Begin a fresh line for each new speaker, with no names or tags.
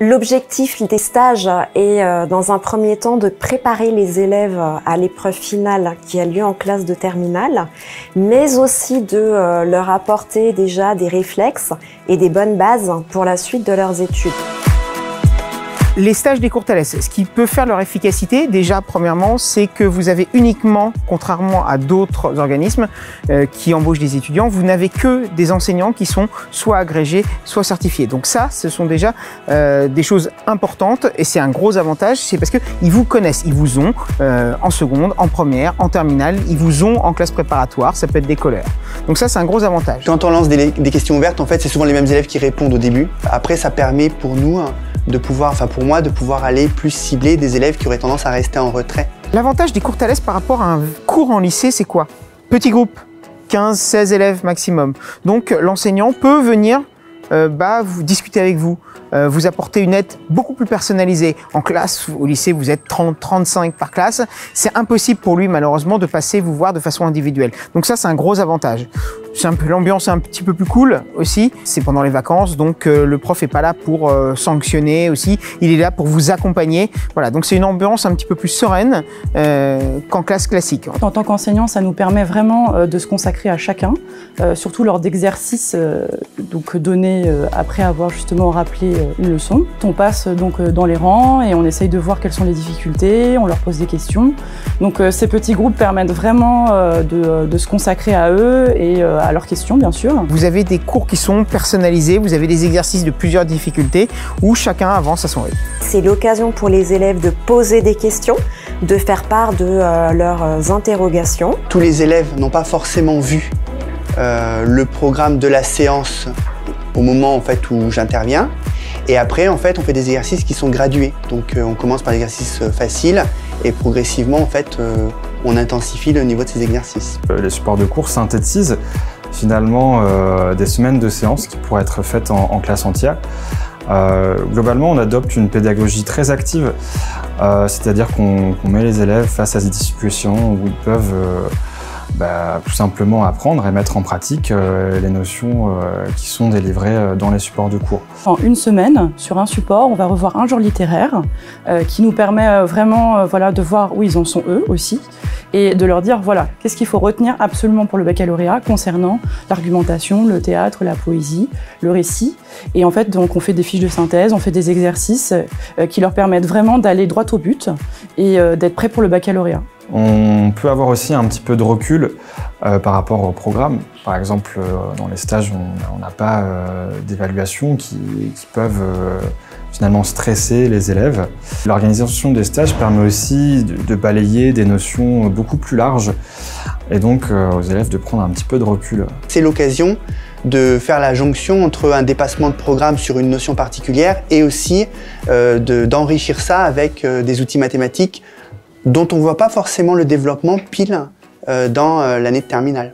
L'objectif des stages est dans un premier temps de préparer les élèves à l'épreuve finale qui a lieu en classe de terminale, mais aussi de leur apporter déjà des réflexes et des bonnes bases pour la suite de leurs études.
Les stages des cours Thales, ce qui peut faire leur efficacité, déjà, premièrement, c'est que vous avez uniquement, contrairement à d'autres organismes qui embauchent des étudiants, vous n'avez que des enseignants qui sont soit agrégés, soit certifiés. Donc ça, ce sont déjà des choses importantes et c'est un gros avantage, c'est parce qu'ils vous connaissent, ils vous ont en seconde, en première, en terminale, ils vous ont en classe préparatoire, ça peut être des collèges. Donc ça, c'est un gros avantage.
Quand on lance des questions ouvertes, en fait, c'est souvent les mêmes élèves qui répondent au début. Après, ça permet pour nous de pouvoir, pour moi, de pouvoir aller plus cibler des élèves qui auraient tendance à rester en retrait.
L'avantage des cours Thales par rapport à un cours en lycée, c'est quoi? Petit groupe, 15-16 élèves maximum. Donc l'enseignant peut venir vous discuter avec vous, vous apporter une aide beaucoup plus personnalisée. En classe, au lycée, vous êtes 30-35 par classe. C'est impossible pour lui, malheureusement, de passer vous voir de façon individuelle. Donc ça, c'est un gros avantage. C'est l'ambiance est un petit peu plus cool aussi. C'est pendant les vacances, donc le prof est pas là pour sanctionner aussi. Il est là pour vous accompagner. Voilà, donc c'est une ambiance un petit peu plus sereine qu'en classe classique.
En tant qu'enseignant, ça nous permet vraiment de se consacrer à chacun, surtout lors d'exercices donc donnés après avoir justement rappelé une leçon. On passe donc dans les rangs et on essaye de voir quelles sont les difficultés, on leur pose des questions. Donc ces petits groupes permettent vraiment de se consacrer à eux et à leurs questions, bien sûr.
Vous avez des cours qui sont personnalisés, vous avez des exercices de plusieurs difficultés où chacun avance à son rythme.
C'est l'occasion pour les élèves de poser des questions, de faire part de leurs interrogations.
Tous les élèves n'ont pas forcément vu le programme de la séance au moment en fait, où j'interviens. Et après, en fait, on fait des exercices qui sont gradués. Donc on commence par l'exercice facile et progressivement, en fait, on intensifie le niveau de ces exercices.
Les supports de cours synthétisent finalement des semaines de séances qui pourraient être faites en classe entière. Globalement, on adopte une pédagogie très active, c'est-à-dire qu'on met les élèves face à des situations où ils peuvent tout simplement apprendre et mettre en pratique les notions qui sont délivrées dans les supports de cours.
En une semaine, sur un support, on va revoir un genre littéraire qui nous permet vraiment de voir où ils en sont eux aussi et de leur dire voilà, qu'est-ce qu'il faut retenir absolument pour le baccalauréat concernant l'argumentation, le théâtre, la poésie, le récit. Et en fait, donc, on fait des fiches de synthèse, on fait des exercices qui leur permettent vraiment d'aller droit au but et d'être prêts pour le baccalauréat.
On peut avoir aussi un petit peu de recul par rapport au programme. Par exemple, dans les stages, on n'a pas d'évaluation qui peuvent finalement stresser les élèves. L'organisation des stages permet aussi de balayer des notions beaucoup plus larges et donc aux élèves de prendre un petit peu de recul.
C'est l'occasion de faire la jonction entre un dépassement de programme sur une notion particulière et aussi d'enrichir ça avec des outils mathématiques dont on ne voit pas forcément le développement pile dans l'année de terminale.